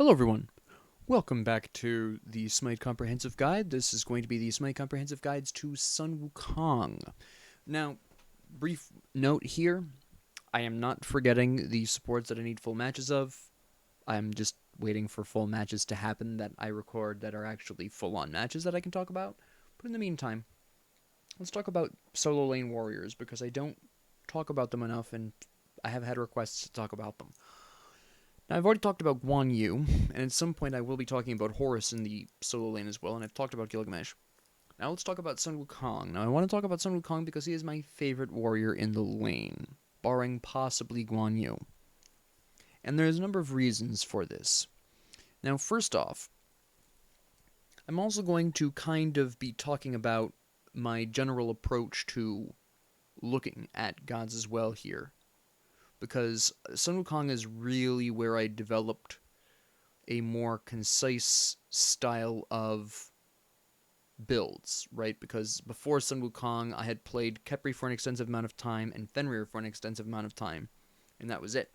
Hello everyone, welcome back to the SMITE Comprehensive Guide. This is going to be the SMITE Comprehensive Guides to Sun Wukong. Now, brief note here, I am not forgetting the supports that I need full matches of. I'm just waiting for full matches to happen that I record that are actually full-on matches that I can talk about. But in the meantime, let's talk about solo lane warriors because I don't talk about them enough and I have had requests to talk about them. Now, I've already talked about Guan Yu, and at some point I will be talking about Horus in the solo lane as well, and I've talked about Gilgamesh. Now let's talk about Sun Wukong. Now I want to talk about Sun Wukong because he is my favorite warrior in the lane, barring possibly Guan Yu. And there's a number of reasons for this. Now first off, I'm also going to kind of be talking about my general approach to looking at gods as well here. Because Sun Wukong is really where I developed a more concise style of builds, right? Because before Sun Wukong, I had played Khepri for an extensive amount of time and Fenrir for an extensive amount of time, and that was it.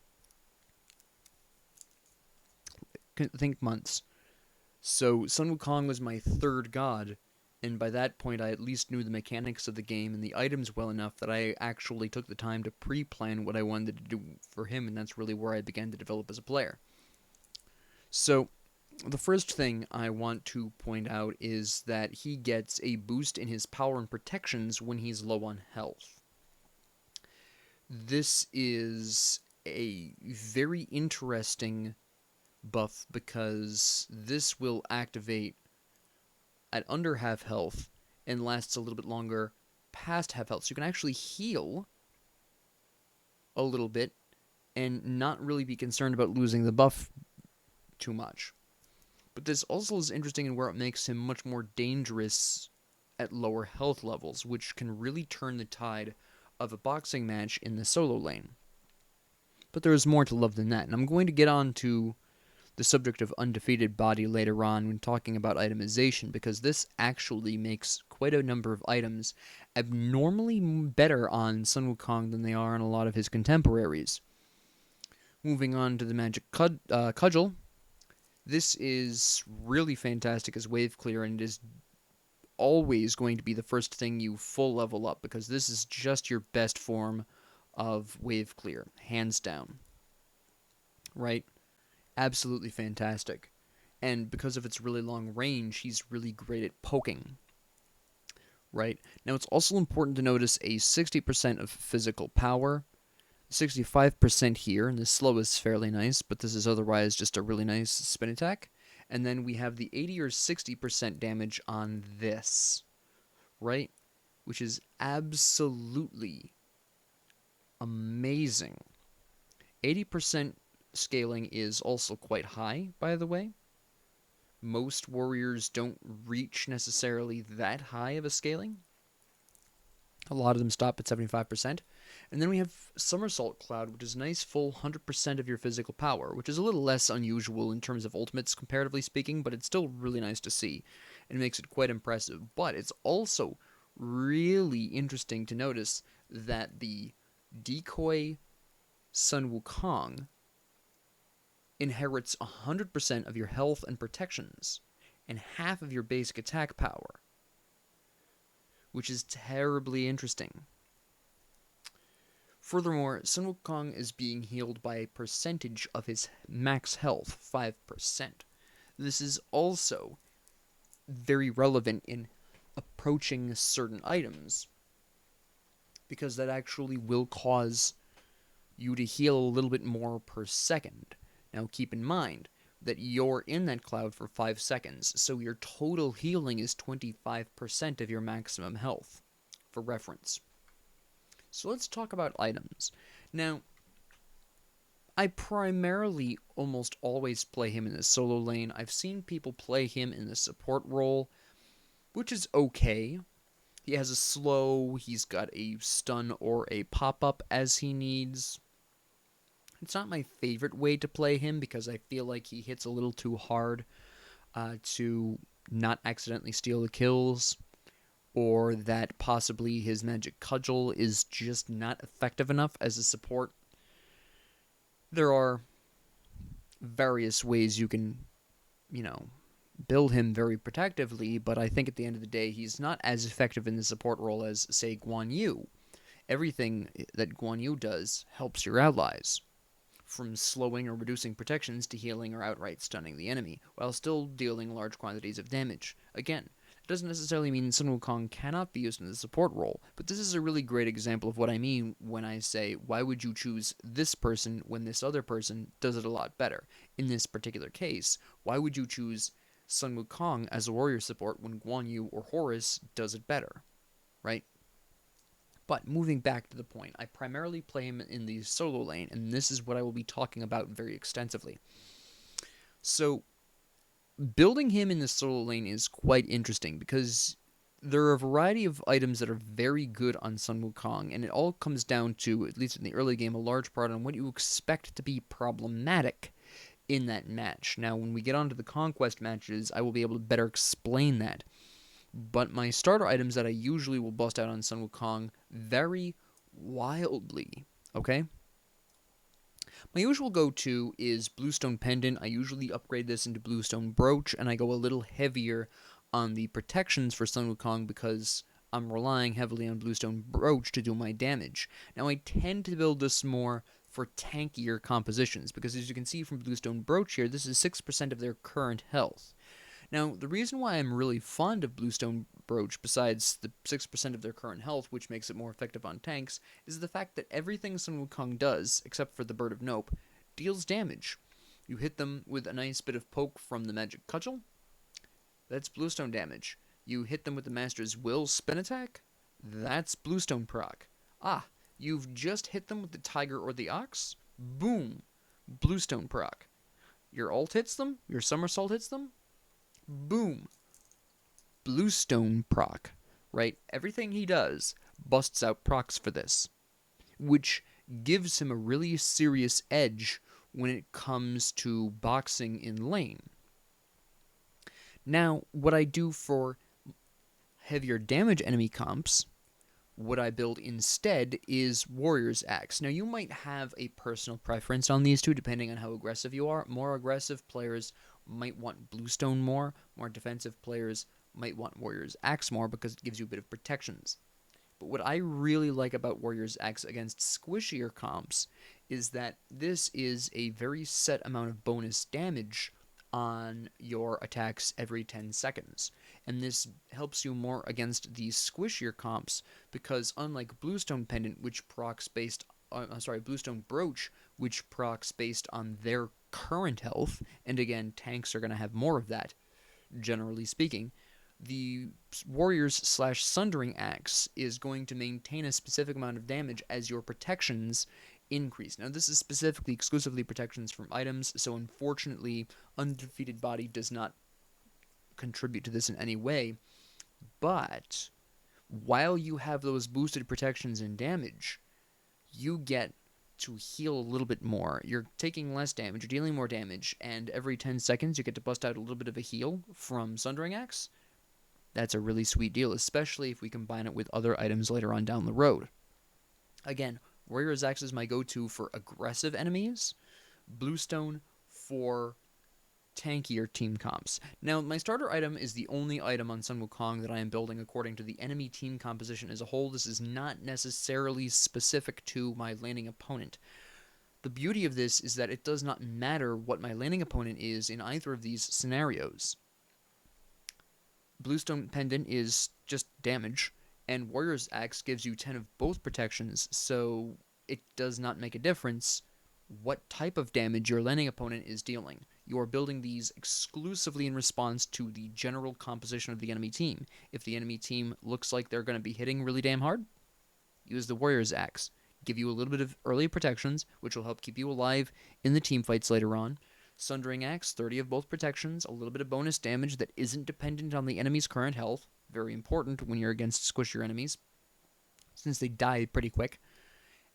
Think months. So Sun Wukong was my third god, and by that point I at least knew the mechanics of the game and the items well enough that I actually took the time to pre-plan what I wanted to do for him, and that's really where I began to develop as a player. So, the first thing I want to point out is that he gets a boost in his power and protections when he's low on health. This is a very interesting buff because this will activate at under half health and lasts a little bit longer past half health. So you can actually heal a little bit and not really be concerned about losing the buff too much. But this also is interesting in where it makes him much more dangerous at lower health levels, which can really turn the tide of a boxing match in the solo lane. But there is more to love than that, and I'm going to get on to the subject of undefeated body later on when talking about itemization, because this actually makes quite a number of items abnormally better on Sun Wukong than they are on a lot of his contemporaries. Moving on to the magic cudgel, this is really fantastic as wave clear, and it is always going to be the first thing you full level up, because this is just your best form of wave clear, hands down. Right? Absolutely fantastic. And because of its really long range, he's really great at poking. Right? Now, it's also important to notice a 60% of physical power, 65% here, and the slow is fairly nice, but this is otherwise just a really nice spin attack. And then we have the 80 or 60% damage on this, right? Which is absolutely amazing. 80% scaling is also quite high, by the way. Most warriors don't reach necessarily that high of a scaling. A lot of them stop at 75%. And then we have Somersault Cloud, which is a nice full 100% of your physical power, which is a little less unusual in terms of ultimates, comparatively speaking, but it's still really nice to see. It makes it quite impressive. But it's also really interesting to notice that the decoy Sun Wukong inherits 100% of your health and protections and half of your basic attack power, which is terribly interesting. Furthermore, Sun Wukong is being healed by a percentage of his max health, 5%. This is also very relevant in approaching certain items, because that actually will cause you to heal a little bit more per second. Now keep in mind that you're in that cloud for 5 seconds, so your total healing is 25% of your maximum health, for reference. So let's talk about items. Now, I primarily almost always play him in the solo lane. I've seen people play him in the support role, which is okay. He has a slow, he's got a stun or a pop-up as he needs. It's not my favorite way to play him because I feel like he hits a little too hard to not accidentally steal the kills, or that possibly his magic cudgel is just not effective enough as a support. There are various ways you can, build him very protectively, but I think at the end of the day, he's not as effective in the support role as, say, Guan Yu. Everything that Guan Yu does helps your allies, from slowing or reducing protections to healing or outright stunning the enemy, while still dealing large quantities of damage. Again, it doesn't necessarily mean Sun Wukong cannot be used in the support role, but this is a really great example of what I mean when I say, why would you choose this person when this other person does it a lot better? In this particular case, why would you choose Sun Wukong as a warrior support when Guan Yu or Horus does it better? Right? But moving back to the point, I primarily play him in the solo lane, and this is what I will be talking about very extensively. So, building him in the solo lane is quite interesting because there are a variety of items that are very good on Sun Wukong, and it all comes down to, at least in the early game, a large part on what you expect to be problematic in that match. Now, when we get onto the conquest matches, I will be able to better explain that. But my starter items that I usually will bust out on Sun Wukong vary wildly, okay? My usual go-to is Bluestone Pendant. I usually upgrade this into Bluestone Brooch, and I go a little heavier on the protections for Sun Wukong because I'm relying heavily on Bluestone Brooch to do my damage. Now, I tend to build this more for tankier compositions, because as you can see from Bluestone Brooch here, this is 6% of their current health. Now, the reason why I'm really fond of Bluestone Brooch, besides the 6% of their current health, which makes it more effective on tanks, is the fact that everything Sun Wukong does, except for the Bird of Nope, deals damage. You hit them with a nice bit of poke from the Magic Cudgel, that's Bluestone damage. You hit them with the Master's Will spin attack, that's Bluestone proc. Ah, you've just hit them with the Tiger or the Ox, boom, Bluestone proc. Your ult hits them, your somersault hits them, boom, Bluestone proc, right? Everything he does busts out procs for this, which gives him a really serious edge when it comes to boxing in lane. Now, what I do for heavier damage enemy comps, what I build instead is Warrior's Axe. Now, you might have a personal preference on these two depending on how aggressive you are. More aggressive players might want Bluestone more defensive players might want Warrior's Axe more because it gives you a bit of protections. But what I really like about Warrior's Axe against squishier comps is that this is a very set amount of bonus damage on your attacks every 10 seconds. And this helps you more against these squishier comps because unlike Bluestone Pendant, which procs based Bluestone Brooch, which procs based on their current health, and again, tanks are going to have more of that, generally speaking, the Warriors/Sundering Axe is going to maintain a specific amount of damage as your protections increase. Now, this is specifically exclusively protections from items, so unfortunately, Undefeated Body does not contribute to this in any way, but while you have those boosted protections and damage, you get to heal a little bit more. You're taking less damage, you're dealing more damage, and every 10 seconds you get to bust out a little bit of a heal from Sundering Axe. That's a really sweet deal, especially if we combine it with other items later on down the road. Again, Warrior's Axe is my go-to for aggressive enemies, Bluestone for tankier team comps. Now, my starter item is the only item on Sun Wukong that I am building according to the enemy team composition as a whole. This is not necessarily specific to my laning opponent. The beauty of this is that it does not matter what my laning opponent is in either of these scenarios. Bluestone Pendant is just damage, and Warrior's Axe gives you 10 of both protections, so it does not make a difference what type of damage your laning opponent is dealing. You are building these exclusively in response to the general composition of the enemy team. If the enemy team looks like they're going to be hitting really damn hard, use the Warrior's Axe. Give you a little bit of early protections, which will help keep you alive in the team fights later on. Sundering Axe, 30 of both protections, a little bit of bonus damage that isn't dependent on the enemy's current health. Very important when you're against squishier enemies, since they die pretty quick.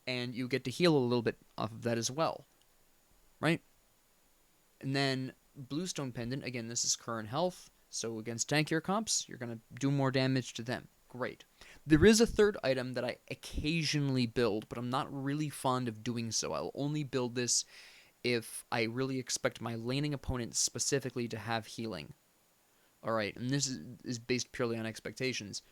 And you get to heal a little bit off of that as well, right? And then Bluestone Pendant, again, this is current health, so against tankier comps, you're going to do more damage to them. Great. There is a third item that I occasionally build, but I'm not really fond of doing so. I'll only build this if I really expect my laning opponent specifically to have healing. Alright, and this is based purely on expectations.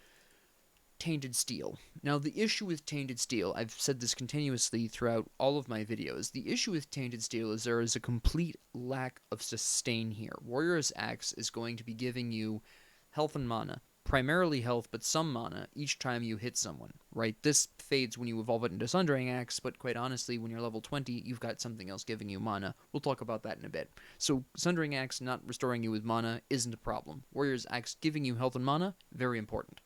Tainted Steel. Now, the issue with Tainted Steel, I've said this continuously throughout all of my videos, the issue with Tainted Steel is there is a complete lack of sustain here. Warrior's Axe is going to be giving you health and mana, primarily health, but some mana each time you hit someone, right? This fades when you evolve it into Sundering Axe, but quite honestly, when you're level 20, you've got something else giving you mana. We'll talk about that in a bit. So, Sundering Axe not restoring you with mana isn't a problem. Warrior's Axe giving you health and mana, very important.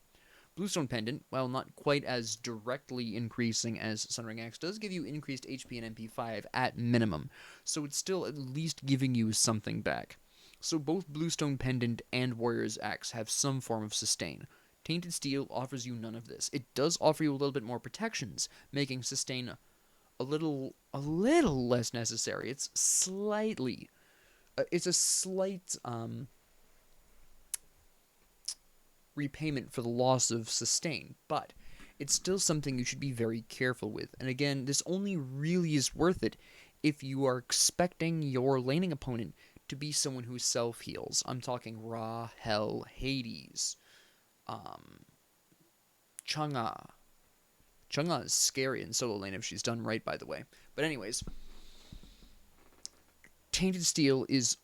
Bluestone Pendant, while not quite as directly increasing as Sundering Axe, does give you increased HP and MP5 at minimum, so it's still at least giving you something back. So both Bluestone Pendant and Warrior's Axe have some form of sustain. Tainted Steel offers you none of this. It does offer you a little bit more protections, making sustain a little less necessary. It's slightly, it's a slight repayment for the loss of sustain, but it's still something you should be very careful with. And again, this only really is worth it if you are expecting your laning opponent to be someone who self-heals. I'm talking Ra, Hell, Hades, Chang'e. Chang'e is scary in solo lane if she's done right, by the way. But anyways, Tainted Steel is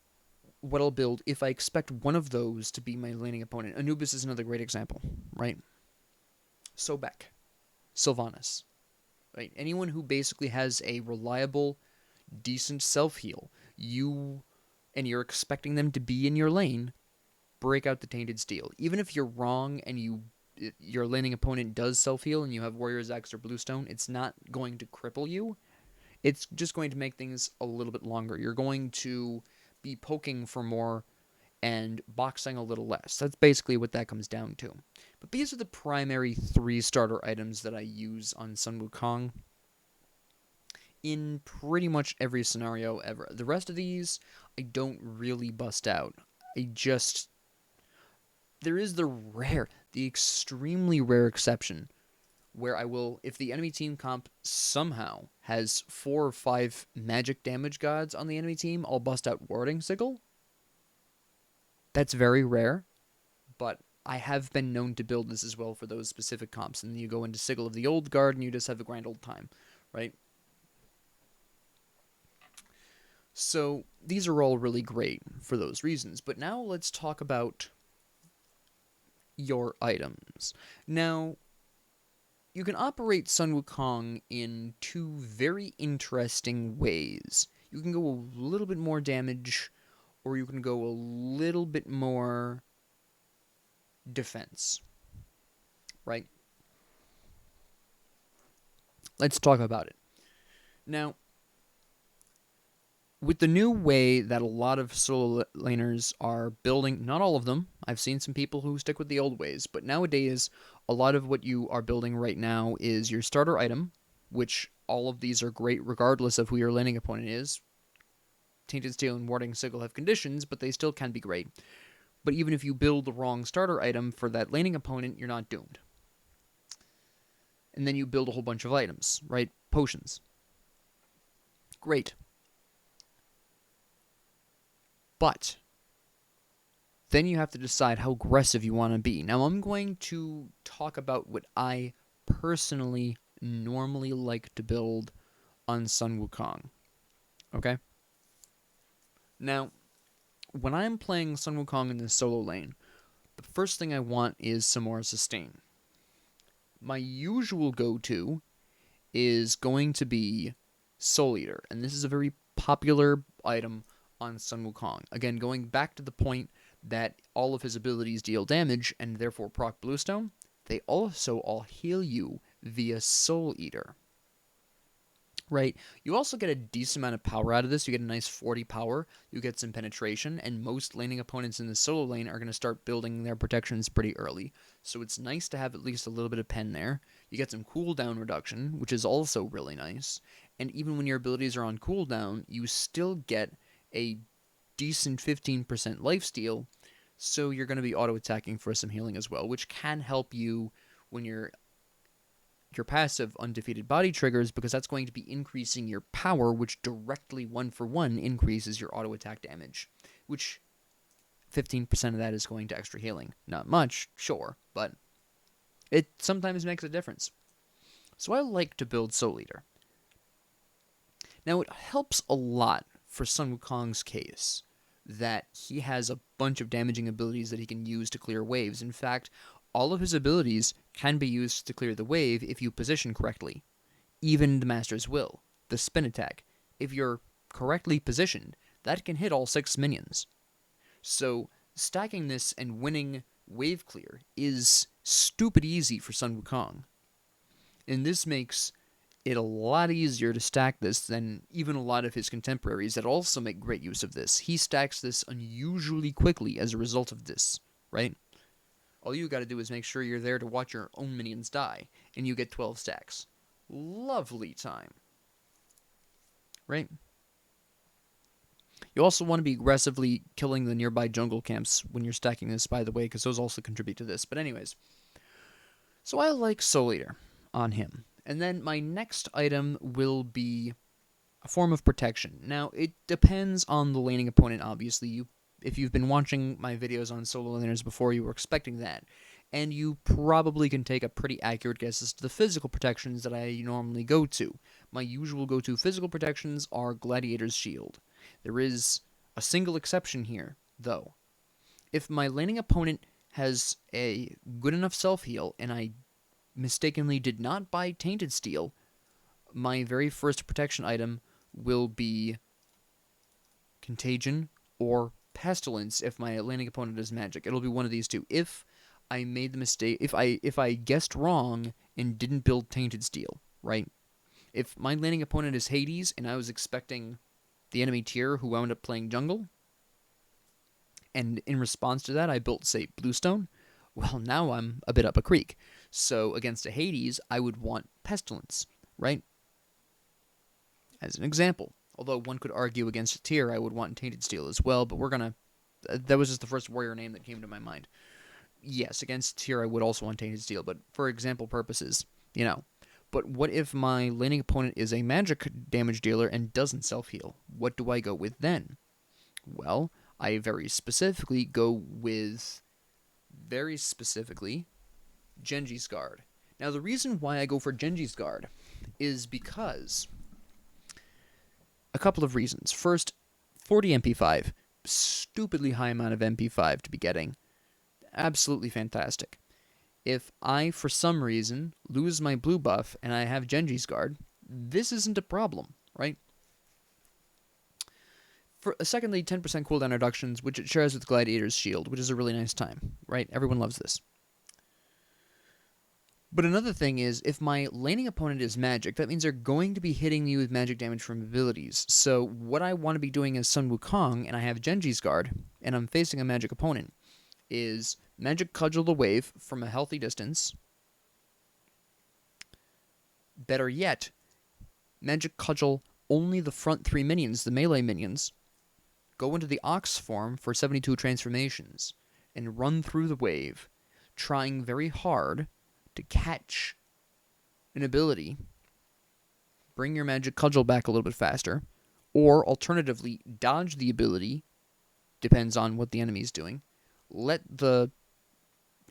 what I'll build if I expect one of those to be my laning opponent. Anubis is another great example, right? Sobek, Sylvanas, right? Anyone who basically has a reliable, decent self-heal, and you're expecting them to be in your lane, break out the Tainted Steel. Even if you're wrong and your laning opponent does self-heal and you have Warrior's Axe or Bluestone, it's not going to cripple you. It's just going to make things a little bit longer. You're going to be poking for more and boxing a little less. That's basically what that comes down to. But these are the primary 3 starter items that I use on Sun Wukong in pretty much every scenario ever. The rest of these, I don't really bust out. There is the extremely rare exception where I will, if the enemy team comp somehow has 4 or 5 magic damage gods on the enemy team, I'll bust out Warding Sigil. That's very rare, but I have been known to build this as well for those specific comps, and then you go into Sigil of the Old Guard and you just have a grand old time, right? So these are all really great for those reasons, but now let's talk about your items. Now, you can operate Sun Wukong in 2 very interesting ways. You can go a little bit more damage, or you can go a little bit more defense, right? Let's talk about it. Now, with the new way that a lot of solo laners are building, not all of them, I've seen some people who stick with the old ways, but nowadays, a lot of what you are building right now is your starter item, which all of these are great regardless of who your laning opponent is. Tainted Steel and Warding Sigil have conditions, but they still can be great. But even if you build the wrong starter item for that laning opponent, you're not doomed. And then you build a whole bunch of items, right? Potions. Great. But then you have to decide how aggressive you want to be. Now, I'm going to talk about what I personally normally like to build on Sun Wukong. Okay? Now, when I'm playing Sun Wukong in the solo lane, the first thing I want is some more sustain. My usual go-to is going to be Soul Eater, and this is a very popular item on Sun Wukong. Again, going back to the point that all of his abilities deal damage and therefore proc Bluestone, they also all heal you via Soul Eater. Right? You also get a decent amount of power out of this. You get a nice 40 power, you get some penetration, and most laning opponents in the solo lane are going to start building their protections pretty early. So it's nice to have at least a little bit of pen there. You get some cooldown reduction, which is also really nice. And even when your abilities are on cooldown, you still get a decent 15% lifesteal, so you're going to be auto-attacking for some healing as well, which can help you when you're your passive Undefeated Body triggers, because that's going to be increasing your power, which directly 1-for-1 increases your auto attack damage, which 15% of that is going to extra healing. Not much, sure, but it sometimes makes a difference. So I like to build Soul Eater. Now, it helps a lot for Sun Wukong's case that he has a bunch of damaging abilities that he can use to clear waves. In fact, all of his abilities can be used to clear the wave if you position correctly. Even the Master's Will, the spin attack. If you're correctly positioned, that can hit all 6 minions. So, stacking this and winning wave clear is stupid easy for Sun Wukong. And this makes it a lot easier to stack this than even a lot of his contemporaries that also make great use of this. He stacks this unusually quickly as a result of this, right? All you gotta do is make sure you're there to watch your own minions die, and you get 12 stacks. Lovely time. Right? You also want to be aggressively killing the nearby jungle camps when you're stacking this, by the way, because those also contribute to this. But anyways, so I like Soul Eater on him. And then my next item will be a form of protection. Now, it depends on the laning opponent, obviously. If you've been watching my videos on solo laners before, you were expecting that. And you probably can take a pretty accurate guess as to the physical protections that I normally go to. My usual go-to physical protections are Gladiator's Shield. There is a single exception here, though. If my laning opponent has a good enough self-heal, and I mistakenly did not buy Tainted Steel, my very first protection item will be Contagion or Pestilence if my laning opponent is magic. It'll be one of these two. If I made the mistake, if I guessed wrong and didn't build Tainted Steel, right? If my laning opponent is Hades and I was expecting the enemy tier who wound up playing jungle, and in response to that I built, say, Bluestone, well, now I'm a bit up a creek. So against a Hades, I would want Pestilence, right? As an example. Although one could argue against a tier, I would want Tainted Steel as well, but we're gonna... that was just the first warrior name that came to my mind. Yes, against tier I would also want Tainted Steel, but for example purposes, you know. But what if my laning opponent is a magic damage dealer and doesn't self-heal? What do I go with then? Well, I very specifically go with... Genji's Guard. Now, the reason why I go for Genji's Guard is because... a couple of reasons. First, 40 MP5. Stupidly high amount of MP5 to be getting. Absolutely fantastic. If I, for some reason, lose my blue buff and I have Genji's Guard, this isn't a problem, right? Secondly, 10% cooldown reductions, which it shares with Gladiator's Shield, which is a really nice time, right? Everyone loves this. But another thing is, if my laning opponent is magic, that means they're going to be hitting me with magic damage from abilities. So what I want to be doing as Sun Wukong, and I have Genji's Guard, and I'm facing a magic opponent, is Magic Cudgel the wave from a healthy distance. Better yet, Magic Cudgel only the front 3 minions, the melee minions, go into the Ox form for 72 transformations, and run through the wave, trying very hard to catch an ability, bring your Magic Cudgel back a little bit faster, or alternatively, dodge the ability, depends on what the enemy is doing, let the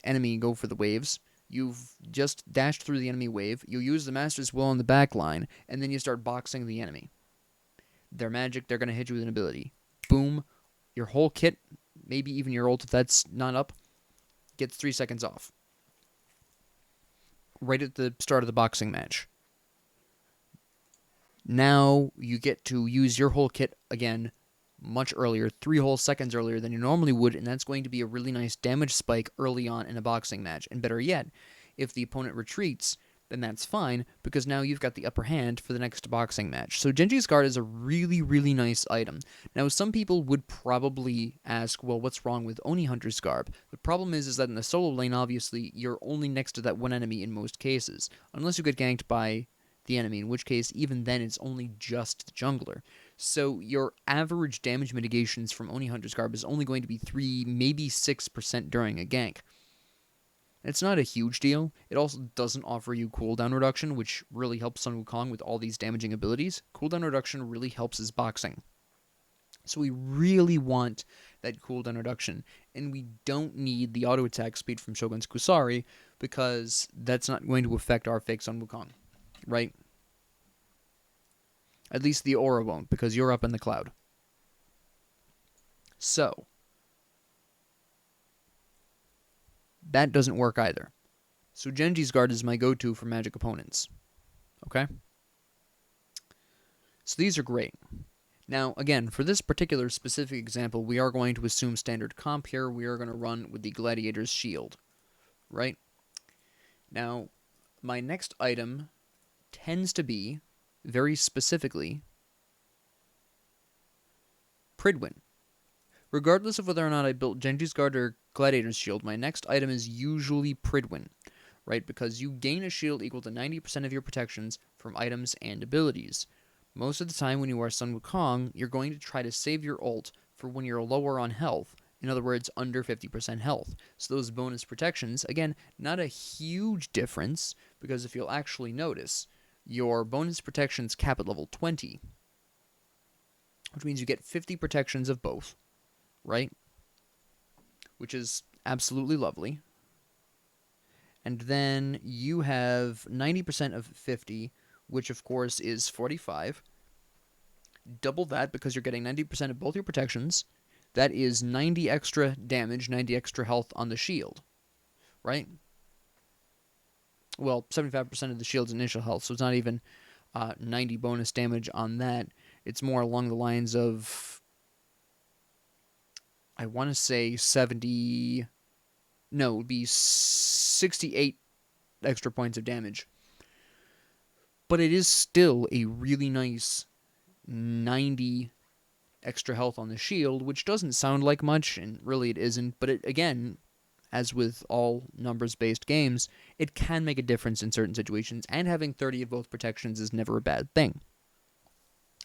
enemy go for the waves, you've just dashed through the enemy wave, you use the Master's Will on the back line, and then you start boxing the enemy. They're magic, they're going to hit you with an ability. Boom, your whole kit, maybe even your ult if that's not up, gets 3 seconds off. Right at the start of the boxing match. Now you get to use your whole kit again much earlier, 3 whole seconds earlier than you normally would, and that's going to be a really nice damage spike early on in a boxing match. And better yet, if the opponent retreats, then that's fine, because now you've got the upper hand for the next boxing match. So Genji's Guard is a really, really nice item. Now, some people would probably ask, well, what's wrong with Oni Hunter's Garb? The problem is that in the solo lane, obviously, you're only next to that one enemy in most cases, unless you get ganked by the enemy, in which case, even then, it's only just the jungler. So your average damage mitigations from Oni Hunter's Garb is only going to be 3, maybe 6% during a gank. It's not a huge deal. It also doesn't offer you cooldown reduction, which really helps Sun Wukong with all these damaging abilities. Cooldown reduction really helps his boxing. So we really want that cooldown reduction, and we don't need the auto attack speed from Shogun's Kusari because that's not going to affect our fake Sun Wukong, right? At least the aura won't, because you're up in the cloud. So that doesn't work either. So Genji's Guard is my go-to for magic opponents. Okay? So these are great. Now, again, for this particular specific example, we are going to assume standard comp here. We are going to run with the Gladiator's Shield, right? Now, my next item tends to be, very specifically, Pridwin. Regardless of whether or not I built Genji's Guard or Gladiator's Shield, my next item is usually Pridwin, right? Because you gain a shield equal to 90% of your protections from items and abilities. Most of the time when you are Sun Wukong, you're going to try to save your ult for when you're lower on health. In other words, under 50% health. So those bonus protections, again, not a huge difference, because if you'll actually notice, your bonus protections cap at level 20, which means you get 50 protections of both, right? Which is absolutely lovely. And then you have 90% of 50, which of course is 45. Double that because you're getting 90% of both your protections. That is 90 extra damage, 90 extra health on the shield, right? Well, 75% of the shield's initial health, so it's not even 90 bonus damage on that. It's more along the lines of, I want to say 70... No, it would be 68 extra points of damage. But it is still a really nice 90 extra health on the shield, which doesn't sound like much, and really it isn't. But it, again, as with all numbers-based games, it can make a difference in certain situations, and having 30 of both protections is never a bad thing.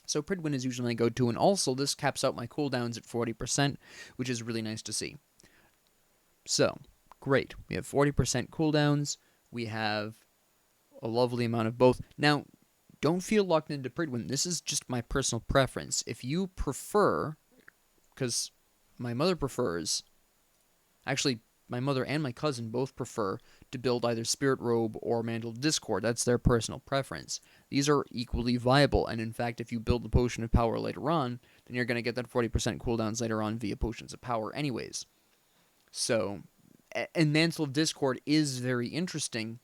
So Pridwin is usually my go-to, and also this caps out my cooldowns at 40%, which is really nice to see. So, great. We have 40% cooldowns. We have a lovely amount of both. Now, don't feel locked into Pridwin. This is just my personal preference. If you prefer, because my mother prefers, actually, my mother and my cousin both prefer to build either Spirit Robe or Mantle of Discord. That's their personal preference. These are equally viable, and in fact, if you build the Potion of Power later on, then you're going to get that 40% cooldowns later on via Potions of Power anyways. So, and Mantle of Discord is very interesting,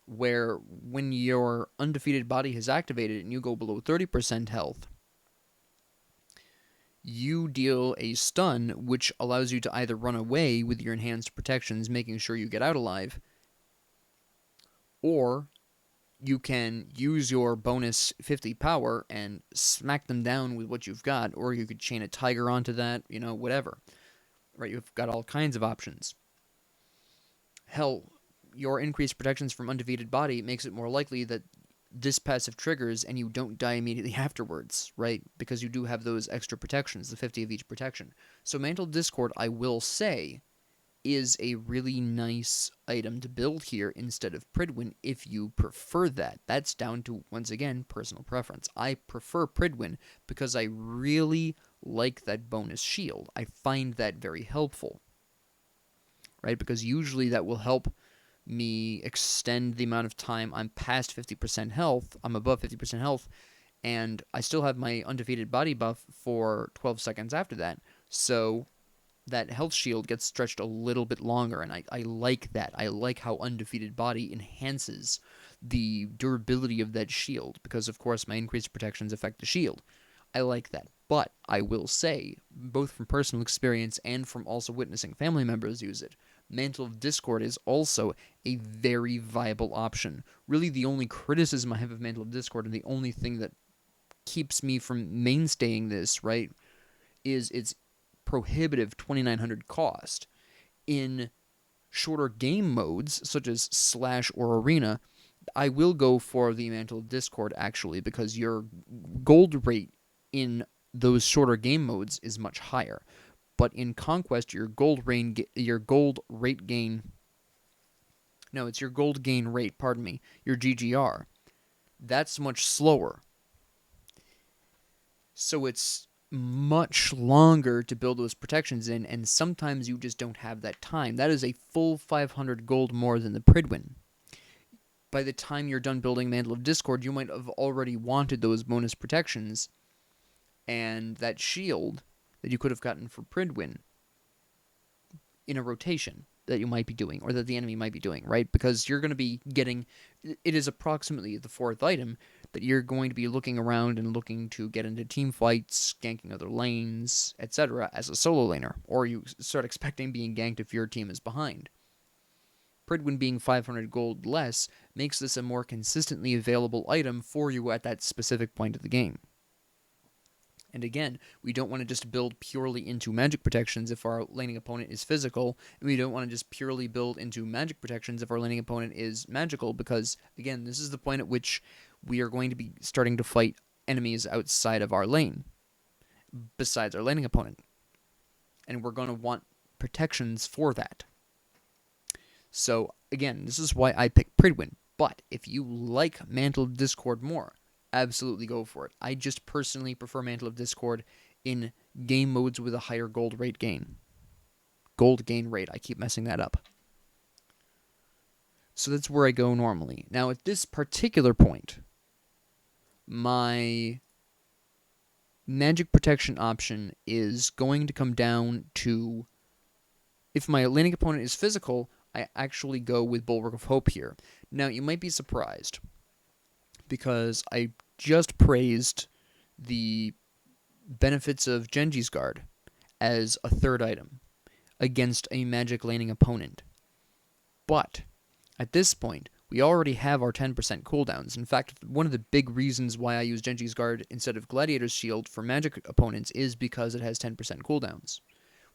where when your undefeated body has activated and you go below 30% health, you deal a stun, which allows you to either run away with your enhanced protections, making sure you get out alive, or you can use your bonus 50 power and smack them down with what you've got, or you could chain a tiger onto that, you know, whatever. Right, you've got all kinds of options. Hell, your increased protections from undefeated body makes it more likely that this passive triggers and you don't die immediately afterwards, right? Because you do have those extra protections, the 50 of each protection. So Mantle of Discord, I will say, is a really nice item to build here instead of Pridwin if you prefer that. That's down to, once again, personal preference. I prefer Pridwin because I really like that bonus shield. I find that very helpful, right? Because usually that will help me extend the amount of time I'm past 50% health, I'm above 50% health, and I still have my undefeated body buff for 12 seconds after that. So that health shield gets stretched a little bit longer, and I like that. I like how undefeated body enhances the durability of that shield, because of course my increased protections affect the shield. I like that. But I will say, both from personal experience and from also witnessing family members use it, Mantle of Discord is also a very viable option. Really, the only criticism I have of Mantle of Discord, and the only thing that keeps me from mainstaying this, right, is its prohibitive 2,900 cost. In shorter game modes, such as Slash or Arena, I will go for the Mantle of Discord, actually, because your gold rate in those shorter game modes is much higher. But in Conquest, your gold rate gain No, it's your gold gain rate, pardon me, your GGR. That's much slower. So it's much longer to build those protections in, and sometimes you just don't have that time. That is a full 500 gold more than the Pridwin. By the time you're done building Mantle of Discord, you might have already wanted those bonus protections, and that shield that you could have gotten for Pridwin in a rotation that you might be doing, or that the enemy might be doing, right? Because you're going to be getting, it is approximately the 4th item that you're going to be looking around and looking to get into team fights, ganking other lanes, etc. as a solo laner, or you start expecting being ganked if your team is behind. Pridwin being 500 gold less makes this a more consistently available item for you at that specific point of the game. And again, we don't want to just build purely into magic protections if our laning opponent is physical, and we don't want to just purely build into magic protections if our laning opponent is magical, because, again, this is the point at which we are going to be starting to fight enemies outside of our lane, besides our laning opponent. And we're going to want protections for that. So, again, this is why I picked Pridwin. But if you like Mantle of Discord more, absolutely go for it. I just personally prefer Mantle of Discord in game modes with a higher gold rate gain. Gold gain rate, I keep messing that up. So that's where I go normally. Now at this particular point, my magic protection option is going to come down to, if my laning opponent is physical, I actually go with Bulwark of Hope here. Now you might be surprised, because I just praised the benefits of Genji's Guard as a 3rd item against a magic laning opponent. But at this point, we already have our 10% cooldowns. In fact, one of the big reasons why I use Genji's Guard instead of Gladiator's Shield for magic opponents is because it has 10% cooldowns,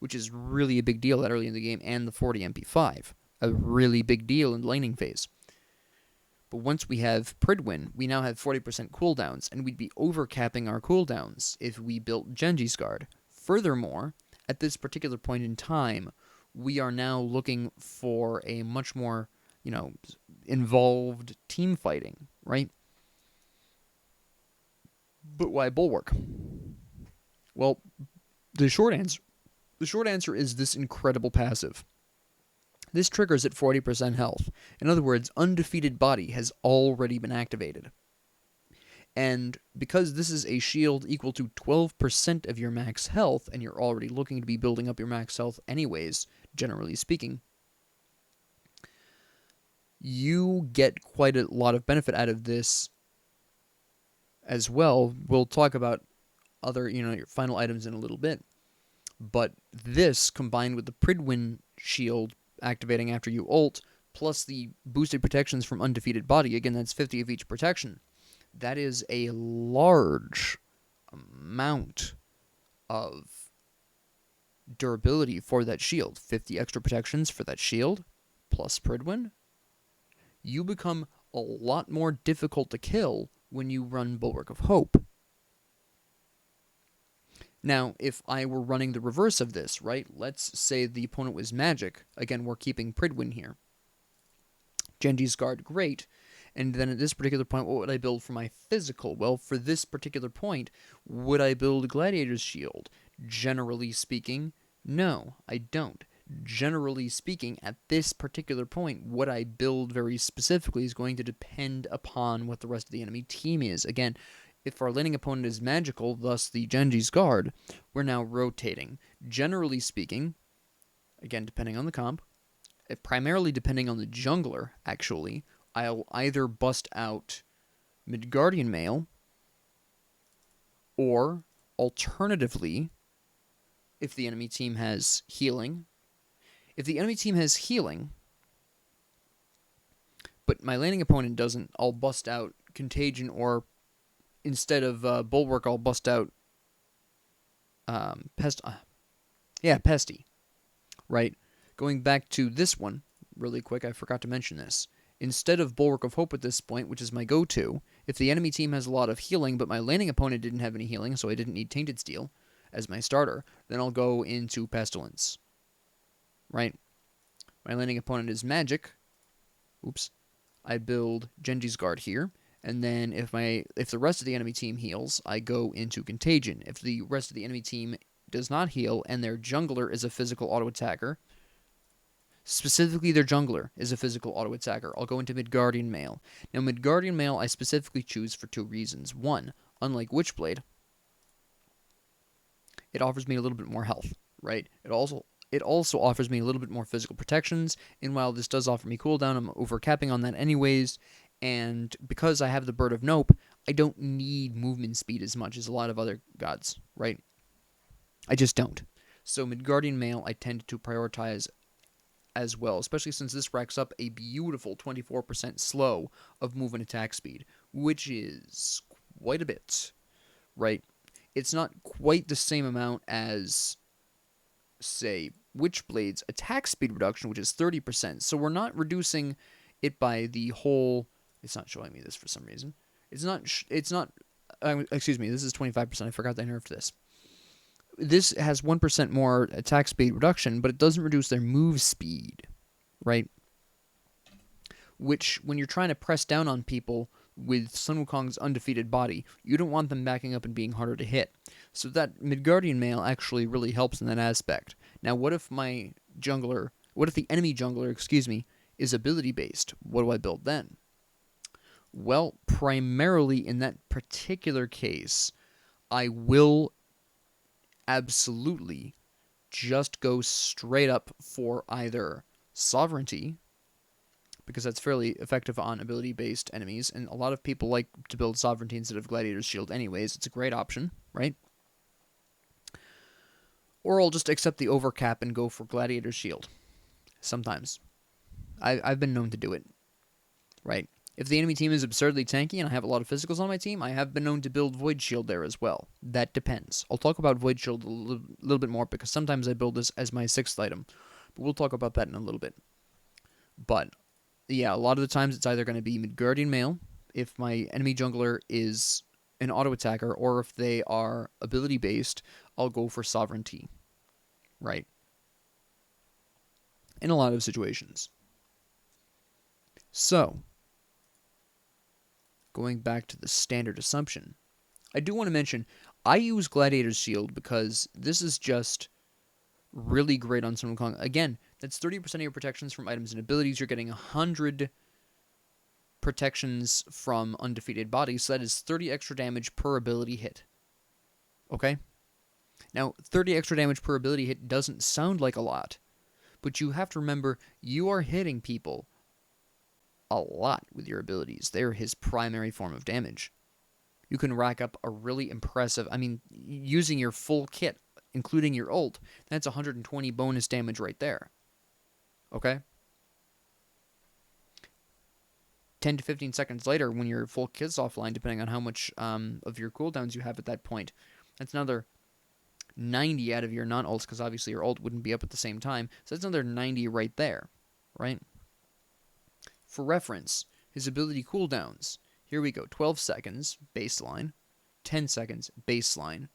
which is really a big deal that early in the game, and the 40 MP5, a really big deal in the laning phase. But once we have Pridwin, we now have 40% cooldowns, and we'd be overcapping our cooldowns if we built Genji's Guard. Furthermore, at this particular point in time, we are now looking for a much more, involved team fighting, right? But why Bulwark? Well, the short answer is this incredible passive. This triggers at 40% health. In other words, Undefeated Body has already been activated. And because this is a shield equal to 12% of your max health, and you're already looking to be building up your max health anyways, generally speaking, you get quite a lot of benefit out of this as well. We'll talk about other, your final items in a little bit. But this, combined with the Pridwin shield activating after you ult, plus the boosted protections from Undefeated Body, again, that's 50 of each protection. That is a large amount of durability for that shield. 50 extra protections for that shield, plus Pridwin. You become a lot more difficult to kill when you run Bulwark of Hope. Now, if I were running the reverse of this, right? Let's say the opponent was magic. Again, we're keeping Pridwin here. Genji's Guard, great. And then at this particular point, what would I build for my physical? Well, for this particular point, would I build Gladiator's Shield? Generally speaking, no, I don't. Generally speaking, at this particular point, what I build very specifically is going to depend upon what the rest of the enemy team is. Again, if our laning opponent is magical, thus the Genji's Guard, we're now rotating. Generally speaking, again, depending on the comp, primarily depending on the jungler, actually, I'll either bust out Midgardian Mail, or alternatively, if the enemy team has healing. If the enemy team has healing, but my laning opponent doesn't, I'll bust out Contagion, or instead of Bulwark, I'll bust out Pesty, right? Going back to this one, really quick, I forgot to mention this. Instead of Bulwark of Hope at this point, which is my go-to, if the enemy team has a lot of healing, but my laning opponent didn't have any healing, so I didn't need Tainted Steel as my starter, then I'll go into Pestilence, right? My laning opponent is magic, oops, I build Genji's Guard here, and then if the rest of the enemy team heals, I go into Contagion. If the rest of the enemy team does not heal and their jungler is a physical auto attacker, specifically their jungler is a physical auto attacker, I'll go into Midgardian Mail. Now Midgardian Mail I specifically choose for two reasons. One, unlike Witchblade, it offers me a little bit more health, right? It also offers me a little bit more physical protections, and while this does offer me cooldown, I'm overcapping on that anyways, and because I have the Bird of Nope, I don't need movement speed as much as a lot of other gods, right? I just don't. So Midgardian Mail I tend to prioritize as well, especially since this racks up a beautiful 24% slow of movement attack speed, which is quite a bit, right? It's not quite the same amount as, say, Witchblade's attack speed reduction, which is 30%. So we're not reducing it by the whole. It's not showing me this for some reason. It's not. Excuse me. This is 25%. I forgot to nerf this. This has 1% more attack speed reduction, but it doesn't reduce their move speed, right? Which, when you're trying to press down on people with Sun Wukong's undefeated body, you don't want them backing up and being harder to hit. So that Midgardian Mail actually really helps in that aspect. Now, what if the enemy jungler, is ability based? What do I build then? Well, primarily in that particular case, I will absolutely just go straight up for either Sovereignty, because that's fairly effective on ability-based enemies, and a lot of people like to build Sovereignty instead of Gladiator's Shield anyways. It's a great option, right? Or I'll just accept the overcap and go for Gladiator's Shield. Sometimes. I've been known to do it, right? If the enemy team is absurdly tanky and I have a lot of physicals on my team, I have been known to build Void Shield there as well. That depends. I'll talk about Void Shield a little bit more, because sometimes I build this as my 6th item. But we'll talk about that in a little bit. But yeah, a lot of the times it's either going to be Midgardian Mail if my enemy jungler is an auto attacker, or if they are ability based, I'll go for Sovereignty, right? In a lot of situations. So, going back to the standard assumption, I do want to mention I use Gladiator's Shield because this is just really great on Sun Wukong. Again, that's 30% of your protections from items and abilities. You're getting 100 protections from undefeated bodies, so that is 30 extra damage per ability hit. Okay? Now, 30 extra damage per ability hit doesn't sound like a lot, but you have to remember you are hitting people a lot with your abilities. They're his primary form of damage. You can rack up a really impressive, using your full kit, including your ult, that's 120 bonus damage right there. Okay? 10 to 15 seconds later, when your full kit's offline, depending on how much of your cooldowns you have at that point, that's another 90 out of your non-ults, because obviously your ult wouldn't be up at the same time. So that's another 90 right there, right? For reference, his ability cooldowns. Here we go. 12 seconds, baseline. 10 seconds, baseline.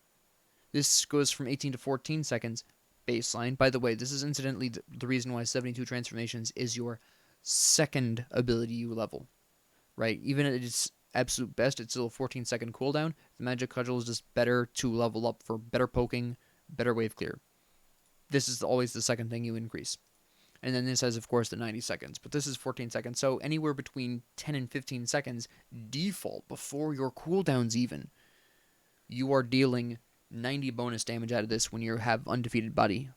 This goes from 18 to 14 seconds, baseline. By the way, this is incidentally the reason why 72 transformations is your second ability you level, right? Even at its absolute best, it's still a 14-second cooldown. The Magic Cudgel is just better to level up for better poking, better wave clear. This is always the second thing you increase. And then this has, of course, the 90 seconds. But this is 14 seconds. So anywhere between 10 and 15 seconds, default, before your cooldowns even, you are dealing 90 bonus damage out of this when you have undefeated body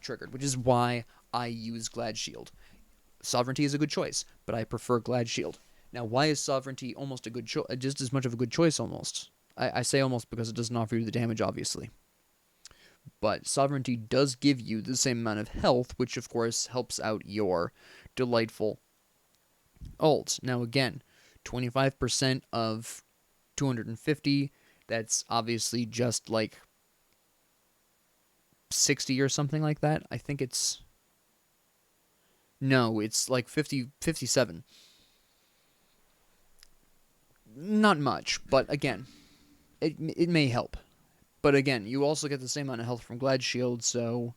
triggered, which is why I use Glad Shield. Sovereignty is a good choice, but I prefer Glad Shield. Now, why is Sovereignty almost a good choice? Just as much of a good choice, almost. I say almost because it doesn't offer you the damage, obviously. But Sovereignty does give you the same amount of health, which of course helps out your delightful ult. Now again, 25% of 250, that's obviously just like 60 or something like that. I think it's... No, it's like 57. Not much, but again, it may help. But again, you also get the same amount of health from Glad Shield, so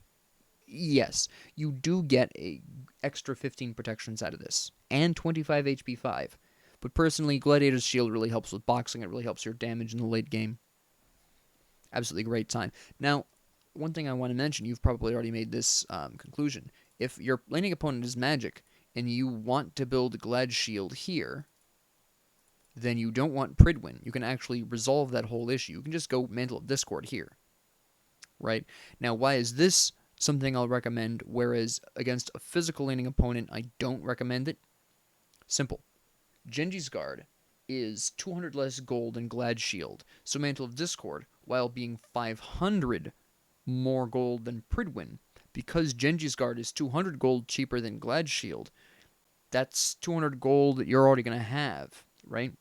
Yes, you do get a extra 15 protections out of this, and 25 HP 5. But personally, Gladiator's Shield really helps with boxing. It really helps your damage in the late game. Absolutely great time. Now, one thing I want to mention, you've probably already made this conclusion. If your laning opponent is magic, and you want to build Glad Shield here, then you don't want Pridwin. You can actually resolve that whole issue. You can just go Mantle of Discord here. Right? Now, why is this something I'll recommend, whereas against a physical laning opponent, I don't recommend it? Simple. Genji's Guard is 200 less gold than Glad Shield, so Mantle of Discord, while being 500 more gold than Pridwin, because Genji's Guard is 200 gold cheaper than Glad Shield, that's 200 gold that you're already going to have, right?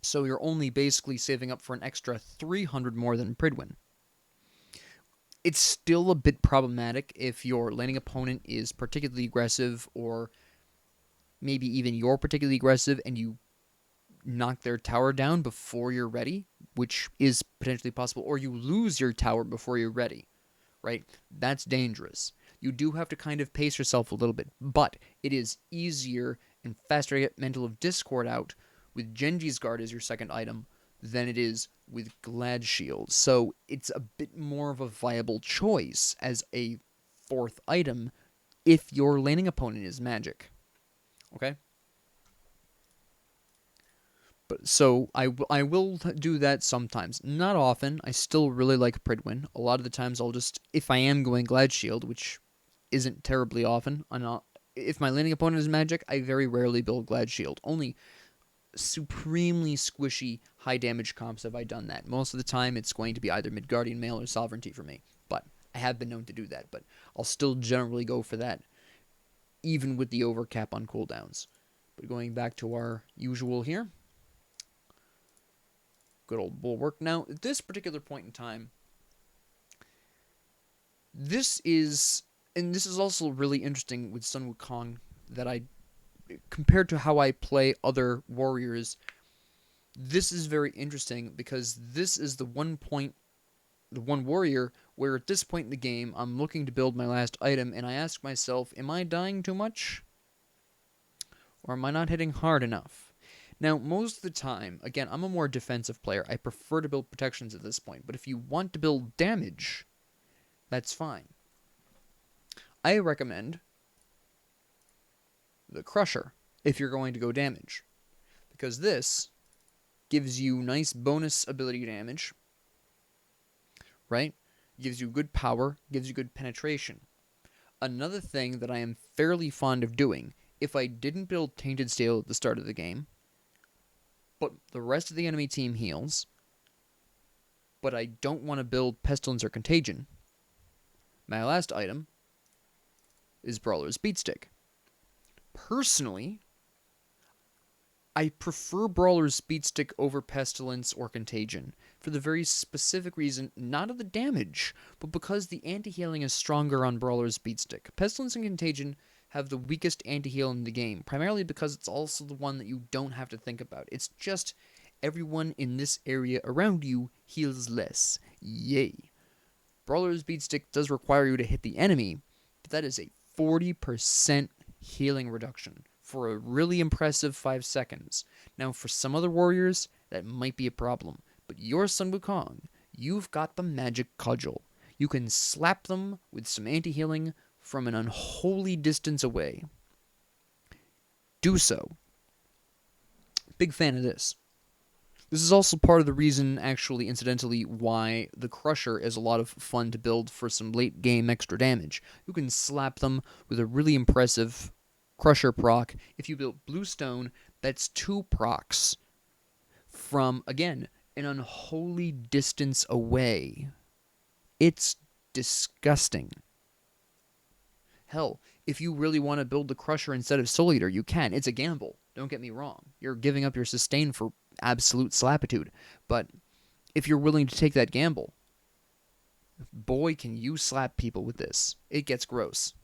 So you're only basically saving up for an extra 300 more than Pridwin. It's still a bit problematic if your laning opponent is particularly aggressive, or maybe even you're particularly aggressive and you knock their tower down before you're ready, which is potentially possible, or you lose your tower before you're ready, right? That's dangerous. You do have to kind of pace yourself a little bit, but it is easier and faster to get Mantle of Discord out with Genji's Guard as your second item than it is with Glad Shield. So it's a bit more of a viable choice as a fourth item if your laning opponent is magic. Okay? But so I will do that sometimes. Not often. I still really like Pridwin. A lot of the times I'll just, if I am going Glad Shield, which isn't terribly often, if my laning opponent is magic, I very rarely build Glad Shield. Only supremely squishy high damage comps have I done that. Most of the time it's going to be either Midgardian Mail or Sovereignty for me, but I have been known to do that. But I'll still generally go for that, even with the overcap on cooldowns. But going back to our usual here, good old Bulwark. Now, at this particular point in time, this is also really interesting with Sun Wukong, that compared to how I play other warriors, this is very interesting because this is the one warrior where at this point in the game, I'm looking to build my last item, and I ask myself, am I dying too much? Or am I not hitting hard enough? Now, most of the time, again, I'm a more defensive player. I prefer to build protections at this point, but if you want to build damage, that's fine. I recommend the Crusher if you're going to go damage, because this gives you nice bonus ability damage, right? Gives you good power, gives you good penetration. Another thing that I am fairly fond of doing, if I didn't build Tainted Steel at the start of the game, but the rest of the enemy team heals, but I don't want to build Pestilence or Contagion, my last item is Brawler's Beatstick. Personally, I prefer Brawler's Beatstick over Pestilence or Contagion for the very specific reason, not of the damage, but because the anti-healing is stronger on Brawler's Beatstick. Pestilence and Contagion have the weakest anti-heal in the game, primarily because it's also the one that you don't have to think about. It's just everyone in this area around you heals less. Yay. Brawler's Beatstick does require you to hit the enemy, but that is a 40% healing reduction for a really impressive 5 seconds. Now, for some other warriors, that might be a problem, but your Sun Wukong, you've got the magic cudgel. You can slap them with some anti-healing from an unholy distance away. Do so. Big fan of this. This is also part of the reason, actually, incidentally, why the Crusher is a lot of fun to build for some late game extra damage. You can slap them with a really impressive Crusher proc. If you build Bluestone, that's 2 procs from, again, an unholy distance away. It's disgusting. Hell, if you really want to build the Crusher instead of Soul Eater, you can. It's a gamble. Don't get me wrong. You're giving up your sustain for absolute slapitude. But if you're willing to take that gamble, boy, can you slap people with this. It gets gross.